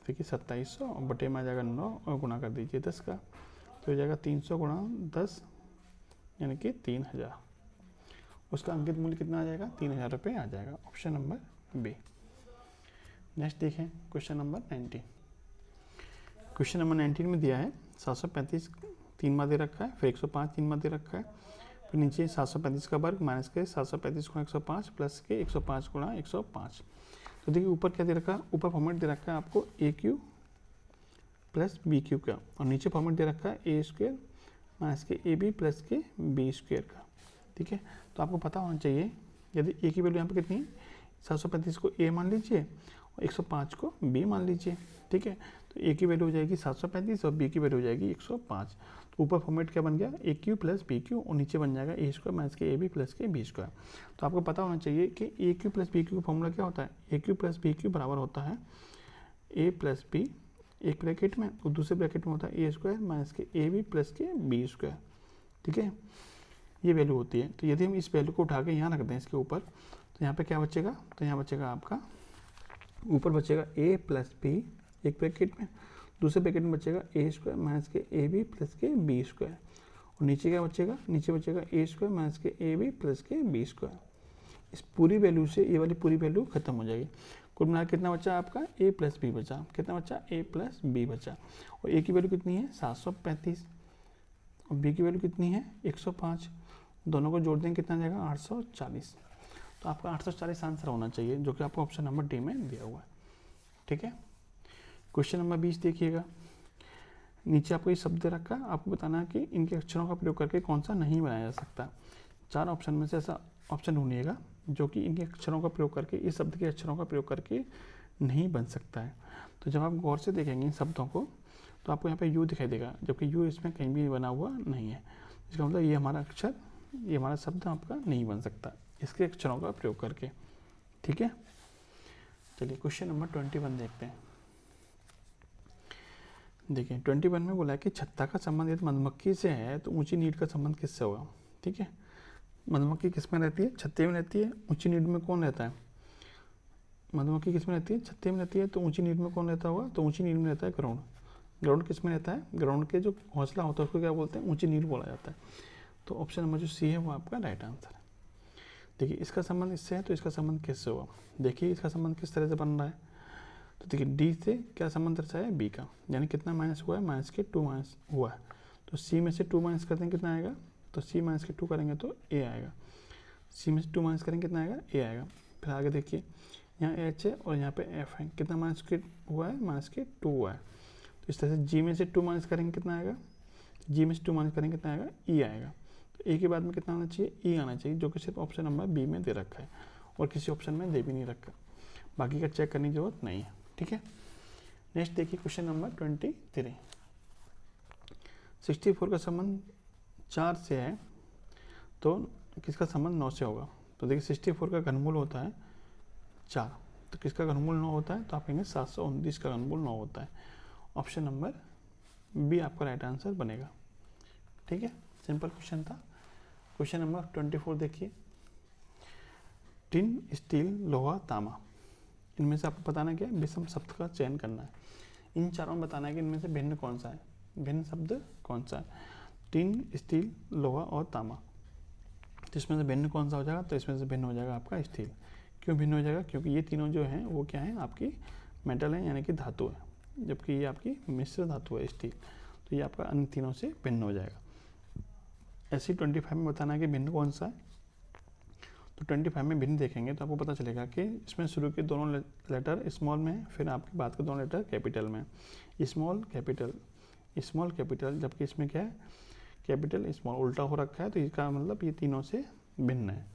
देखिए 2700 और बटे में आ जाएगा 9 और गुना कर दीजिए 10 का, तो हो जाएगा 300 गुणा 10 यानी कि 3000, उसका अंकित मूल्य कितना आ जाएगा 3000 रुपये आ जाएगा, ऑप्शन नंबर बी। नेक्स्ट देखें क्वेश्चन नंबर 19। क्वेश्चन नंबर 19 में दिया है 735 3 बार दे रखा है, फिर 105 3 बार दे रखा है, फिर नीचे 735 का वर्ग माइनस के 735 गुणा 105 प्लस के 105 गुणा 105। तो देखिए ऊपर क्या दे रखा है, ऊपर फॉर्मेट दे रखा है आपको AQ प्लस BQ का, और नीचे फॉर्मेट दे रखा है A² माइनस के AB प्लस के B² का, ठीक है। तो आपको पता होना चाहिए यदि A की वैल्यू यहाँ पे कितनी है 735 को A मान लीजिए और 105 को B मान लीजिए, ठीक है, तो A की वैल्यू हो जाएगी 735 और B की वैल्यू हो जाएगी 105। तो ऊपर फॉर्मेट क्या बन गया AQ प्लस BQ, और नीचे बन जाएगा A² माइनस के AB प्लस के B²। तो आपको पता होना चाहिए कि AQ प्लस BQ का फॉर्मूला क्या होता है, AQ प्लस BQ बराबर होता है A प्लस B एक ब्रैकेट में, और दूसरे ब्रैकेट में होता है A² माइनस के AB प्लस के B², ठीक है, ये वैल्यू होती है। तो यदि हम इस वैल्यू को उठा के यहाँ रख दें इसके ऊपर, तो यहाँ पे क्या बचेगा, तो यहाँ बचेगा आपका ऊपर बचेगा A प्लस B एक ब्रैकेट में, दूसरे ब्रैकेट में बचेगा A² माइनस के AB प्लस के B², और नीचे क्या बचेगा, नीचे बचेगा A² माइनस के AB प्लस के B²। इस पूरी वैल्यू से ये वाली पूरी वैल्यू खत्म हो जाएगी। कुल मिलाकर कितना बचा आपका A प्लस B बचा, कितना बचा A प्लस B बचा, और A की वैल्यू कितनी है 735 और B की वैल्यू कितनी है 105, दोनों को जोड़ देंगे कितना जाएगा 840। तो आपका 840 आंसर होना चाहिए, जो कि आपको ऑप्शन नंबर डी में दिया हुआ है, ठीक है। क्वेश्चन नंबर 20 देखिएगा, नीचे आपको ये शब्द रखा है, आपको बताना है कि इनके अक्षरों का प्रयोग करके कौन सा नहीं बनाया जा सकता। 4 ऑप्शन में से ऐसा ऑप्शन ढूंढिएगा जो कि इनके अक्षरों का प्रयोग करके, इस शब्द के अक्षरों का प्रयोग करके नहीं बन सकता है। तो जब आप गौर से देखेंगे इन शब्दों को तो आपको यहाँ पे U दिखाई देगा, जबकि U इसमें कहीं भी बना हुआ नहीं है। इसका मतलब ये हमारा अक्षर, ये हमारा शब्द आपका नहीं बन सकता इसके अक्षरों का प्रयोग करके, ठीक है। चलिए क्वेश्चन नंबर 21 देखते हैं। देखिए 21 में बोला है कि छत्ता का संबंध यदि मधुमक्खी से है तो ऊंची नीड का संबंध किससे होगा, ठीक है। मधुमक्खी किस में रहती है, छत्ते में रहती है। ऊंची नीड में कौन रहता है, मधुमक्खी किस में रहती है, छत्ते में रहती है। तो ऊंची नीड में कौन रहता होगा, तो ऊंची नीड में रहता है ग्राउंड। ग्राउंड किस में रहता है, ग्राउंड के जो घोंसला होता है उसको क्या बोलते हैं, ऊंची नीड बोला जाता है। तो ऑप्शन नंबर जो सी है वो आपका राइट आंसर है। देखिए इसका संबंध इससे है तो इसका संबंध किससे होगा, देखिए इसका संबंध किस तरह से बन रहा है। तो देखिए डी से क्या संबंध दर्शाया है, बी का, यानी कितना माइनस हुआ है, माइनस के 2 माइनस हुआ है। तो सी में से 2 माइनस करते हैं कितना आएगा, तो सी माइनस के 2 करेंगे तो ए आएगा, सी में से 2 माइनस करेंगे कितना आएगा, ए आएगा। फिर आगे देखिए यहाँ एच है और यहाँ पे एफ है, कितना माइनस के हुआ है, माइनस के 2 हुआ है। तो इस तरह से जी में से 2 माइनस करेंगे कितना आएगा, जी में से 2 माइनस करेंगे कितना आएगा, ई आएगा। तो ए के बाद में कितना आना चाहिए, ई आना चाहिए, जो कि सिर्फ ऑप्शन नंबर बी में दे रखा है और किसी ऑप्शन में दे भी नहीं रखा, बाकी का चेक करने की जरूरत नहीं है। ठीक है, नेक्स्ट देखिए क्वेश्चन नंबर 23। 64 का संबंध 4 से है तो किसका संबंध 9 से होगा। तो देखिए 64 का घनमूल होता है 4, तो किसका घनमूल 9 होता है, तो आप कहेंगे 729 का घनमूल 9 होता है। ऑप्शन नंबर बी आपका राइट आंसर बनेगा। ठीक है, सिंपल क्वेश्चन था। क्वेश्चन नंबर 24 देखिए, टिन, स्टील, लोहा, तांबा, इनमें से आपको बताना क्या है, विषम शब्द का चयन करना है। इन चारों में बताना है कि इनमें से भिन्न कौन सा है, भिन्न शब्द कौन सा है। टिन, स्टील, लोहा और तांबा, तो इसमें से भिन्न कौन सा हो जाएगा, तो इसमें से भिन्न हो जाएगा आपका स्टील। क्यों भिन्न हो जाएगा, क्योंकि ये तीनों जो हैं वो क्या है, आपकी मेटल है, यानी कि धातु है, जबकि ये आपकी मिश्र धातु है स्टील, तो ये आपका अन्य तीनों से भिन्न हो जाएगा। ऐसे 25 में बताना है कि भिन्न कौन सा है। तो 25 में भिन्न देखेंगे तो आपको पता चलेगा कि इसमें शुरू के दोनों लेटर स्मॉल में है, फिर आपके बाद के दोनों लेटर कैपिटल में है, स्मॉल कैपिटल स्मॉल कैपिटल, जबकि इसमें क्या है, कैपिटल स्मॉल उल्टा हो रखा है, तो इसका मतलब ये तीनों से भिन्न है।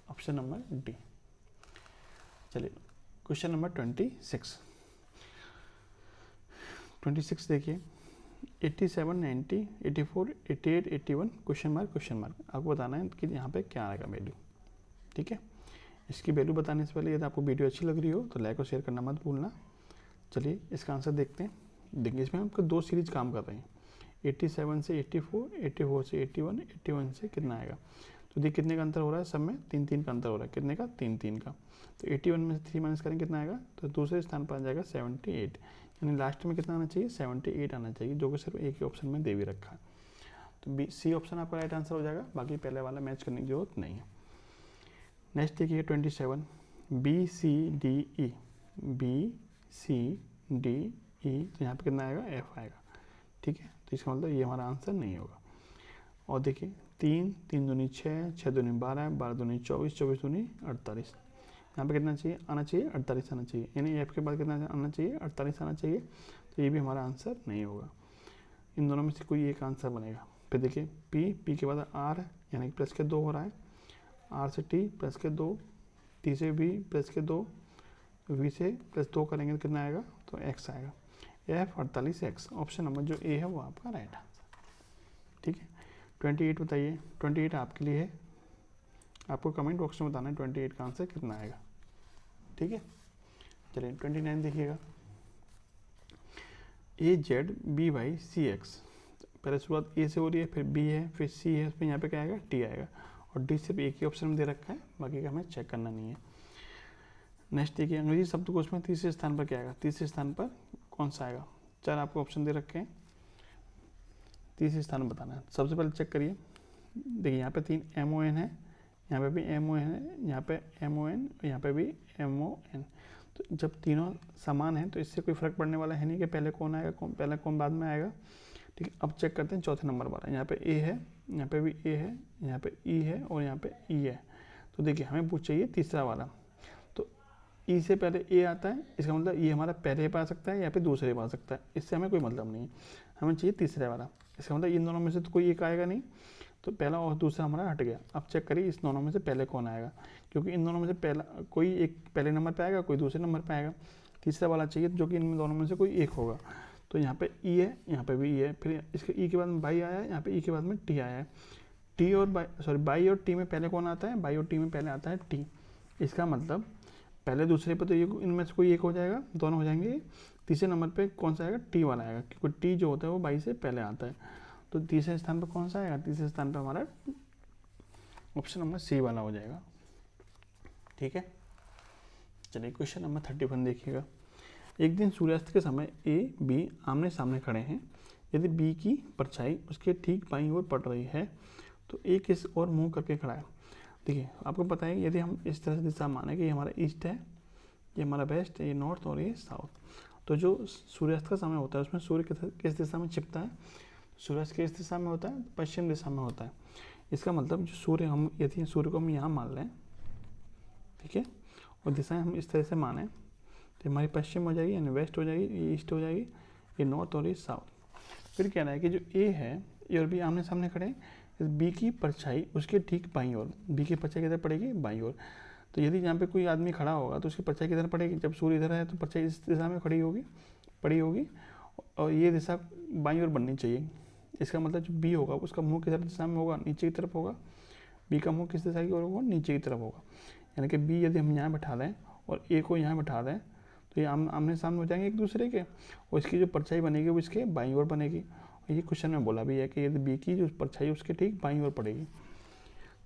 Option number D. चलिए क्वेश्चन नंबर 26 देखिए, 87, 90, 84, 88, 81 क्वेश्चन मार्क आपको बताना है कि यहाँ पे क्या आएगा वैल्यू। ठीक है, इसकी वैल्यू बताने से पहले यदि आपको वीडियो अच्छी लग रही हो तो लाइक और शेयर करना मत भूलना। चलिए इसका आंसर देखते हैं। देखिए इसमें आपको 2 सीरीज काम कर रहे हैं, 87 से 84, 84 से 81, 81 से कितना आएगा। तो देखिए कितने का अंतर हो रहा है, सब में 3-3 का अंतर हो रहा है, कितने का, 3-3 का। तो 81 में से 3 माइनस करेंगे कितना आएगा, तो दूसरे स्थान पर आ जाएगा 78, यानी लास्ट में कितना आना चाहिए, 78 आना चाहिए, जो कि सिर्फ एक ही ऑप्शन में दे भी रखा है। तो बी, सी ऑप्शन आपका राइट आंसर हो जाएगा, बाकी पहले वाला मैच करने की जरूरत नहीं है। नेक्स्ट देखिए 27, B C D E, B C D E, तो यहाँ पे कितना आएगा, एफ आएगा। ठीक है, तो इसका मतलब ये हमारा आंसर नहीं होगा। और देखिए 3, 3 दूनी 6, 6 दूनी 12, 12 दूनी 24, 24 दूनी 48, यहाँ पे कितना चाहिए, आना चाहिए 48 आना चाहिए, यानी एफ के बाद कितना आना चाहिए, 48 आना चाहिए। तो ये भी हमारा आंसर नहीं होगा, इन दोनों में से कोई एक आंसर बनेगा। फिर देखिए पी के बाद आर है, यानी कि प्लस के 2 हो रहा है, आर से टी प्लस के 2, टी से वी प्लस के 2, वी से प्लस 2 करेंगे तो कितना आएगा, तो एक्स आएगा। एफ 48 एक्स, ऑप्शन नंबर जो ए है वो आपका राइट आंसर। ठीक है, 28 बताइए, 28 आपके लिए है, आपको कमेंट बॉक्स में बताना है 28 का आंसर कितना आएगा। ठीक है, चलिए 29 देखिएगा, A Z B Y C X, पहले शुरुआत ए से हो रही है, फिर बी है, फिर सी है, फिर यहाँ पे क्या आएगा, टी आएगा, और डी सिर्फ एक ही ऑप्शन में दे रखा है, बाकी का हमें चेक करना नहीं है। नेक्स्ट देखिए अंग्रेजी शब्दकोश में तीसरे स्थान पर क्या आएगा, तीसरे स्थान पर कौन सा आएगा, 4 आपको ऑप्शन दे रखे हैं, तीसरे स्थान बताना है। सबसे पहले चेक करिए, देखिए यहाँ पे 3 MON है, यहाँ पे भी MON है, यहाँ पे MON, यहाँ पे भी MON। तो जब तीनों समान हैं तो इससे कोई फर्क पड़ने वाला है नहीं कि पहले कौन आएगा, पहले कौन बाद में आएगा। ठीक है, अब चेक करते हैं चौथे नंबर वाला, यहाँ पे ए है, यहाँ पे भी ए है, यहाँ पे ई है और यहाँ पे ई है। तो देखिए हमें पूछ चाहिए तीसरा वाला, तो ई से पहले ए आता है, इसका मतलब ये हमारा पहले पा सकता है या फिर दूसरे पा सकता है, इससे हमें कोई मतलब नहीं है, हमें चाहिए तीसरे वाला। इसका मतलब इन दोनों में से तो कोई एक आएगा नहीं, तो पहला और दूसरा हमारा हट गया। अब चेक करिए इस दोनों में से पहले कौन आएगा, क्योंकि इन दोनों में से पहला कोई एक पहले नंबर पे आएगा, कोई दूसरे नंबर पे आएगा, तीसरा वाला चाहिए जो कि इन दोनों में से कोई एक होगा। तो यहाँ पे ई है, यहाँ पे भी ई है, फिर इसके ई के बाद में बाई आया है, यहाँ पे ई के बाद में टी आया है। टी और बाई और टी में पहले कौन आता है, बाई और टी में पहले आता है टी। इसका मतलब पहले दूसरे पे तो ये इनमें से कोई एक हो जाएगा, दोनों हो जाएंगे। तीसरे नंबर पे कौन सा आएगा, टी वाला आएगा, क्योंकि टी जो होता है वो बाई से पहले आता है। तो तीसरे स्थान पर कौन सा आएगा, तीसरे स्थान पर हमारा ऑप्शन नंबर सी वाला हो जाएगा। ठीक है, चलिए क्वेश्चन नंबर 31 देखिएगा। एक दिन सूर्यास्त के समय ए बी आमने सामने खड़े हैं, यदि बी की परछाई उसके ठीक बाईं ओर पड़ रही है तो ए किस ओर मुंह करके खड़ा है। देखिए आपको पता है यदि हम इस तरह से दिशा माने कि हमारा ईस्ट है, ये हमारा वेस्ट, ये नॉर्थ और ये साउथ। तो जो सूर्यास्त का समय होता है उसमें सूर्य किस दिशा में छिपता है, सूर्यास्त किस दिशा में होता है, पश्चिम दिशा में होता है। इसका मतलब जो सूर्य, हम यदि सूर्य को हम यहाँ मान लें, ठीक है, और दिशाएं हम इस तरह से माने, तो हमारी पश्चिम हो जाएगी यानी वेस्ट हो जाएगी, ये ईस्ट हो जाएगी, ये नॉर्थ और ये साउथ। फिर कह रहा है कि जो ए है, ए और बी आमने सामने खड़े हैं, बी की परछाई उसके ठीक बाईं ओर, बी की परछाई किधर पड़ेगी, बाईं ओर। तो यदि यहाँ पे कोई आदमी खड़ा होगा तो उसकी परछाई किधर पड़ेगी, जब सूर्य इधर है तो परछाई इस दिशा में पड़ी होगी, और ये दिशा बाईं ओर बननी चाहिए। इसका मतलब जो बी होगा उसका मुंह किधर दिशा में होगा, नीचे की तरफ होगा। बी का मुंह किस दिशा की ओर होगा, नीचे की तरफ होगा। यानी कि बी यदि हम यहाँ बैठा दें और ए को यहाँ बैठा दें तो ये आमने सामने हो जाएंगे एक दूसरे के, और इसकी जो परछाई बनेगी वो इसके बाईं ओर बनेगी। और ये क्वेश्चन में बोला भी है कि यदि बी की जो परछाई उसके ठीक बाईं ओर पड़ेगी।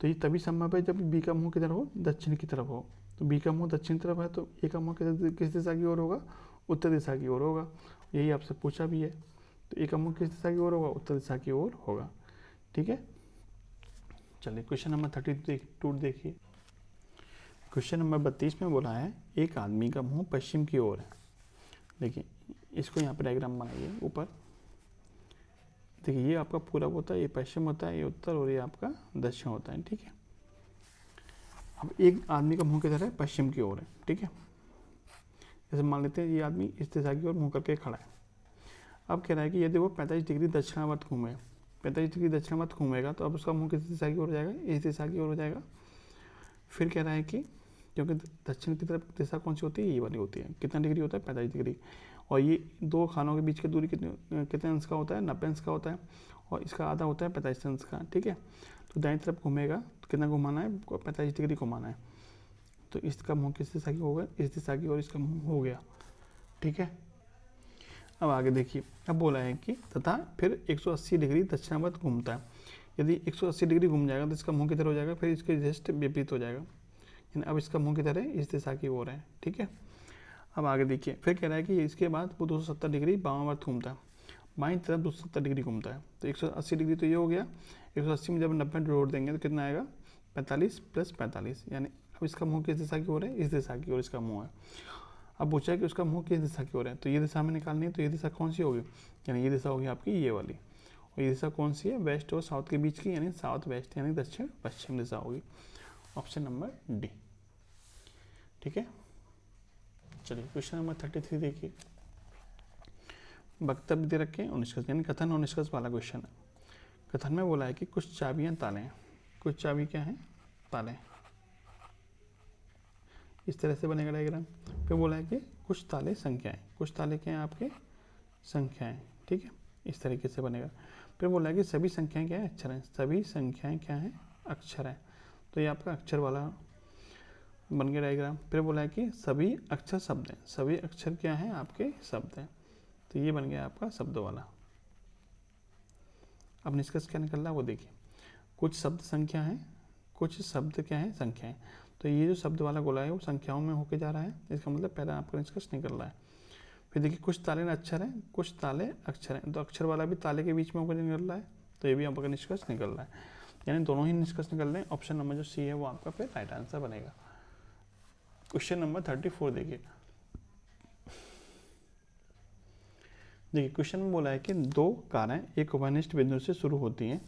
तो ये तभी संभव है जब बी का मुंह किधर हो, दक्षिण की तरफ हो। तो बी का मुंह दक्षिण तरफ है तो ए का मुंह किस दिशा की ओर होगा, उत्तर दिशा की ओर होगा। यही आपसे पूछा भी है। तो ए का मुंह किस दिशा की ओर होगा, उत्तर दिशा की ओर होगा। ठीक है, चलिए क्वेश्चन नंबर 32 देखिए। क्वेश्चन नंबर 32 में बोला है एक आदमी का मुंह पश्चिम की ओर है। देखिए इसको यहाँ पर डायग्राम बनाइए ऊपर। देखिए ये आपका पूरब होता है, ये पश्चिम होता है, ये उत्तर, और ये आपका दक्षिण होता है। ठीक है, अब एक आदमी का मुंह किधर है, पश्चिम की ओर है। ठीक है, जैसे मान लेते हैं ये आदमी इस दिशा की ओर मुंह करके खड़ा है। अब कह रहा है कि यदि वो 45 डिग्री दक्षिणावर्त घूमे, 45 डिग्री दक्षिणावर्त घूमेगा तो अब उसका मुंह किस दिशा की ओर हो जाएगा, इस दिशा की ओर हो जाएगा। फिर कह रहा है कि क्योंकि दक्षिण की तरफ दिशा कौन सी होती है, ये वाली होती है। कितना डिग्री होता है, 45 डिग्री। और ये दो खानों के बीच की दूरी कितने अंश का होता है, 90 अंश का होता है, और इसका आधा होता है 45 अंश का। ठीक है, तो दाईं तरफ घूमेगा तो कितना घुमाना है, 45 डिग्री घुमाना है। तो इसका मुंह किस दिशा की होगा, इस दिशा की, और इसका मुंह हो गया। ठीक है, अब आगे देखिए। अब बोला है कि तथा फिर 180 डिग्री दक्षिणावर्त घूमता है। यदि 180 डिग्री घूम जाएगा तो इसका मुंह किधर हो जाएगा, फिर इसके जस्ट विपरीत हो जाएगा। अब इसका मुंह किधर है, इस दिशा की ओर है। ठीक है, अब आगे देखिए। फिर कह रहा है कि इसके बाद वो 270 डिग्री बामावर्त घूमता है, बाईं तरफ 270 डिग्री घूमता है। तो 180 डिग्री तो ये हो गया, 180 में जब 90 जोड़ देंगे तो कितना आएगा, 45 + 45। यानी अब इसका मुंह किस दिशा की ओर है, इस दिशा की ओर इसका मुंह है। अब पूछा है कि उसका मुंह किस दिशा की ओर है, तो ये दिशा में निकालनी है। तो ये दिशा कौन सी होगी, यानी ये दिशा होगी आपकी ये वाली। और ये दिशा कौन सी है, वेस्ट और साउथ के बीच की, यानी साउथ वेस्ट यानी दक्षिण पश्चिम दिशा होगी। Option number D. ठीक है, चलिए क्वेश्चन नंबर 33 देखिए। वक्तव्य दे रखे हैं और निष्कर्ष, यानी कथन और निष्कर्ष वाला क्वेश्चन है। कथन में बोला है कि कुछ चाबियां ताले हैं, कुछ चाबी क्या है, ताले। इस तरह से बनेगा डायग्राम। फिर बोला है कि कुछ ताले संख्याएं, कुछ ताले क्या हैं आपके, संख्याएं। ठीक है, इस तरीके से बनेगा। फिर बोला है कि सभी संख्याएं क्या है, अक्षर हैं, सभी संख्याएं क्या हैं, अक्षर हैं। तो ये आपका अक्षर वाला बन गया डायग्राम। फिर बोला है कि सभी अक्षर शब्द हैं, सभी अक्षर क्या हैं, आपके शब्द हैं। तो ये बन गया आपका शब्द वाला। अब निष्कर्ष क्या निकल रहा है वो देखिए। कुछ शब्द संख्या हैं, कुछ शब्द क्या है, संख्याएं। तो ये जो शब्द वाला गोला है वो संख्याओं में होके जा रहा है, इसका मतलब पहला आपका निष्कर्ष निकल रहा है। फिर देखिए कुछ ताले अक्षर हैं, कुछ ताले अक्षर हैं। तो अक्षर वाला भी ताले के बीच में होकर निकल रहा है, तो ये भी आपका निष्कर्ष निकल रहा है। यानी दोनों ही निष्कर्ष निकल रहे हैं। ऑप्शन नंबर जो सी है वो आपका फिर राइट आंसर बनेगा। क्वेश्चन नंबर 34 देखिए। देखिए क्वेश्चन में बोला है कि दो कारें एक उभयनिष्ठ बिंदु से शुरू होती हैं।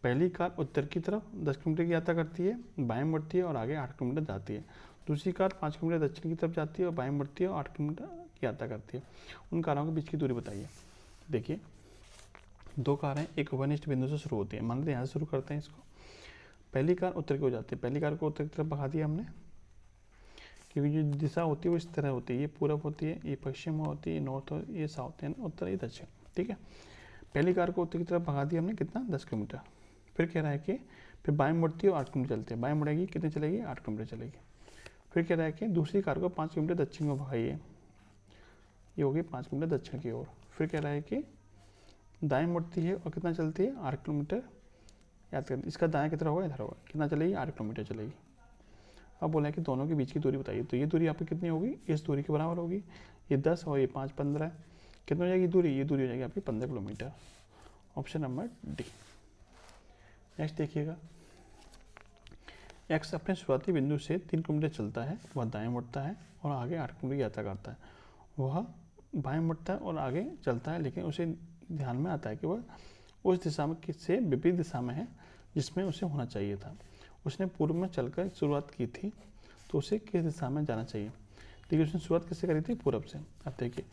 पहली कार उत्तर की तरफ 10 किलोमीटर की यात्रा करती है, बाएं मुड़ती है और आगे 8 किलोमीटर जाती है। दूसरी कार 5 किलोमीटर दक्षिण की तरफ जाती है और बाएं मुड़ती है और 8 किलोमीटर की यात्रा करती है। उन कारों के बीच की दूरी बताइए। देखिए दो कारें एक उभयनिष्ठ बिंदु से शुरू होती है, मान लेते हैं यहाँ से शुरू करते हैं इसको। पहली कार उत्तर की हो जाती है, पहली कार को उत्तर की तरफ भगा दिया हमने, क्योंकि जो दिशा होती है वो इस तरह होती है, ये पूरब होती है, ये पश्चिम होती है, ये नॉर्थ, ये साउथ, यानी उत्तर, ये दक्षिण। ठीक है, पहली कार को उत्तर की तरफ भगा दिया हमने, कितना, 10 किलोमीटर। फिर कह रहा है कि फिर बाएं मुड़ती है और 8 किलोमीटर चलती है, बाएं मुड़ेगी कितनी चलेगी, 8 किलोमीटर चलेगी। फिर कह रहा है कि दूसरी कार को 5 किलोमीटर दक्षिण में भगाइए, ये होगी 5 किलोमीटर दक्षिण की ओर। फिर कह रहा है कि दाएं मुड़ती है और कितना चलती है, 8 किलोमीटर। याद करें इसका दाएं कितना होगा, इधर होगा, कितना चलेगी, 8 किलोमीटर चलेगी। अब बोला है कि दोनों के बीच की दूरी बताइए। तो ये दूरी आपकी कितनी होगी, इस दूरी के बराबर होगी। ये 10 और ये 5 15, कितनी हो जाएगी दूरी, ये दूरी हो जाएगी आपकी 15 kilometre. Option number D. Next देखिएगा। एक्स अपने शुरुआती बिंदु से 3 किलोमीटर चलता है, वह दाएं मुड़ता है और आगे 8 किलोमीटर की यात्रा करता है। वह बाएं मुड़ता है और आगे चलता है, लेकिन उसे ध्यान में आता है कि वह उस दिशा में से विपरीत दिशा में है जिसमें उसे होना चाहिए था। उसने पूर्व में चलकर शुरुआत की थी, तो उसे किस दिशा में जाना चाहिए। देखिए उसने शुरुआत किससे करी थी, पूरब से। अब देखिए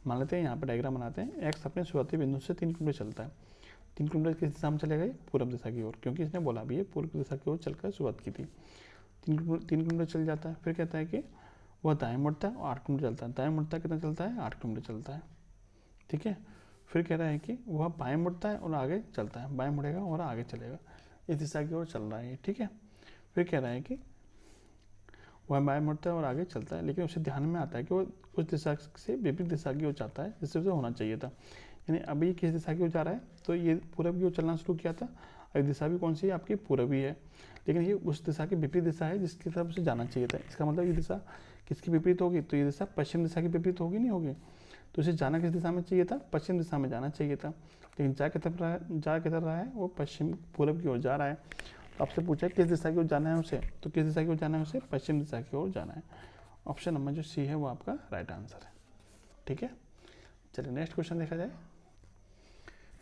मान लेते हैं यहाँ पर डायग्राम बनाते हैं, एक्स अपने शुरुआती बिंदु से 3 किलोमीटर चलता है। 3 किलोमीटर किस दिशा में चलेगा, पूरब दिशा की ओर, क्योंकि इसने बोला भी है पूर्व दिशा की ओर चलकर शुरुआत की थी। 3 किलोमीटर चल जाता है, फिर कहता है कि वह दाएं मुड़ता है और 8 किलोमीटर चलता है। दाएं मुड़ता कितना चलता है, 8 किलोमीटर चलता है, ठीक है। फिर कह रहा है कि वह बाएं मुड़ता है और आगे चलता है, बाएं मुड़ेगा और आगे चलेगा, इस दिशा की ओर चल रहा है, ठीक है। फिर कह रहा है कि वह बाएं मुड़ता है और आगे चलता है, लेकिन उसे ध्यान में आता है कि वो उस दिशा से विपरीत दिशा की ओर चाहता है जिससे उसे होना चाहिए था। यानी अभी किस दिशा की ओर जा रहा है, तो ये पूरब की ओर चलना शुरू किया था। अब दिशा भी कौन सी है, आपकी पूरब ही है, लेकिन ये उस दिशा की विपरीत दिशा है जिसकी तरफ उसे जाना चाहिए था। इसका मतलब ये दिशा किसकी विपरीत होगी, तो ये दिशा पश्चिम दिशा की विपरीत होगी, नहीं होगी। तो उसे जाना किस दिशा में चाहिए था, पश्चिम दिशा में जाना चाहिए था, लेकिन जा किधर रहा है, वो पश्चिम पूरब की ओर जा रहा है। तो आपसे पूछा किस दिशा की ओर जाना है उसे, तो किस दिशा की ओर जाना है उसे, पश्चिम दिशा की ओर जाना है। ऑप्शन नंबर जो सी है वो आपका राइट आंसर है, ठीक है। चलिए नेक्स्ट क्वेश्चन देखा जाए।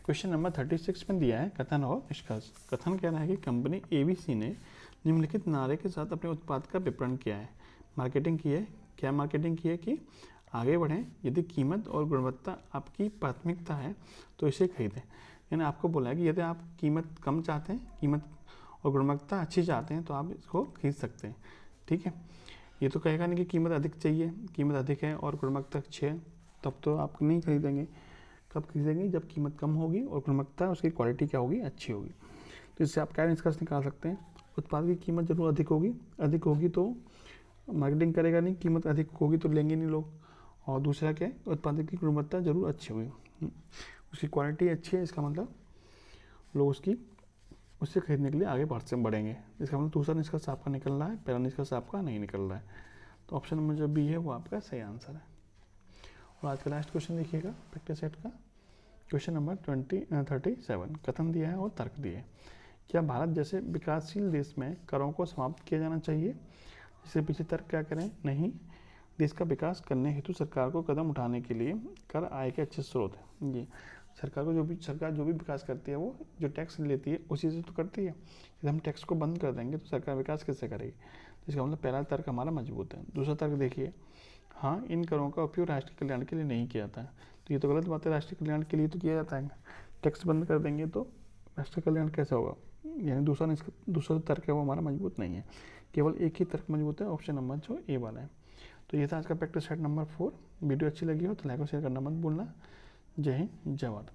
क्वेश्चन नंबर 36 में दिया है कथन और निष्कर्ष। कथन कह रहा है कि कंपनी ABC ने निम्नलिखित नारे के साथ अपने उत्पाद का विपणन किया है, मार्केटिंग की है। क्या मार्केटिंग की है कि आगे बढ़ें, यदि कीमत और गुणवत्ता आपकी प्राथमिकता है तो इसे खरीदें। यानी आपको बोला है कि यदि आप कीमत कम चाहते हैं, कीमत और गुणवत्ता अच्छी चाहते हैं तो आप इसको खरीद सकते हैं, ठीक है। ये तो कहेगा नहीं कि कीमत अधिक चाहिए, कीमत अधिक है और गुणवत्ता अच्छी है, तब तो आप नहीं खरीदेंगे। कब खरीदेंगे, जब कीमत कम होगी और गुणवत्ता उसकी क्वालिटी क्या होगी, अच्छी होगी। तो इससे आप क्या निष्कर्ष निकाल सकते हैं, उत्पाद की कीमत जरूर अधिक होगी तो मार्केटिंग करेगा नहीं, कीमत अधिक होगी तो लेंगे नहीं लोग। और दूसरा क्या है, उत्पाद की गुणवत्ता जरूर अच्छी होगी, उसकी क्वालिटी अच्छी है, इसका मतलब लोग उससे खरीदने के लिए आगे बढ़ेंगे। इसका मतलब दूसरा निष्कर्ष आपका निकल रहा है, पहला निष्कर्ष आपका नहीं निकल रहा है। तो ऑप्शन नंबर जो बी है वो आपका सही आंसर है। और आज का लास्ट क्वेश्चन देखिएगा प्रैक्टिस सेट का। क्वेश्चन नंबर 37 कथन दिया है और तर्क दिए है। क्या भारत जैसे विकासशील देश में करों को समाप्त किया जाना चाहिए। इसके पीछे तर्क क्या करें, नहीं, देश का विकास करने हेतु सरकार को कदम उठाने के लिए कर आय के अच्छे स्रोत है। ये सरकार जो भी विकास करती है वो जो टैक्स लेती है उसी से तो करती है। यदि हम टैक्स को बंद कर देंगे तो सरकार विकास कैसे करेगी। इसका मतलब पहला तर्क हमारा मजबूत है। दूसरा तर्क देखिए, हाँ, इन करों का उपयोग राष्ट्रीय कल्याण के लिए नहीं किया जाता है, तो ये तो गलत बात है, राष्ट्रीय कल्याण के लिए तो किया जाता है। टैक्स बंद कर देंगे तो राष्ट्रीय कल्याण कैसे होगा। यानी दूसरा तर्क है वो हमारा मजबूत नहीं है, केवल एक ही तर्क मजबूत है, ऑप्शन नंबर जो ए वाला है। तो ये था आज का प्रैक्टिस सेट नंबर 4। वीडियो अच्छी लगी हो तो लाइक और शेयर करना मत भूलना। जय हिंद, जय भारत।